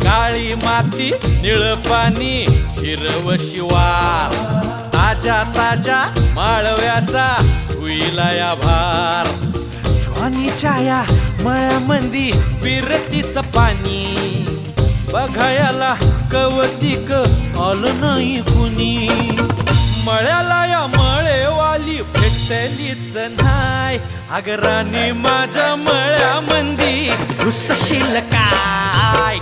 काळी माती निळ पाणी हिरव शिवार ताजा ताजा माळव्याचा हुईला या भार ज्वानीच्या या मळ्यामंदी विरतीचं पाणी बघायला कवतिक आलं नाही कुणी मळ्याला या मळेवाली भेटलीच नाय अगराने माझ्या मळ्यामंदी घुसशील काय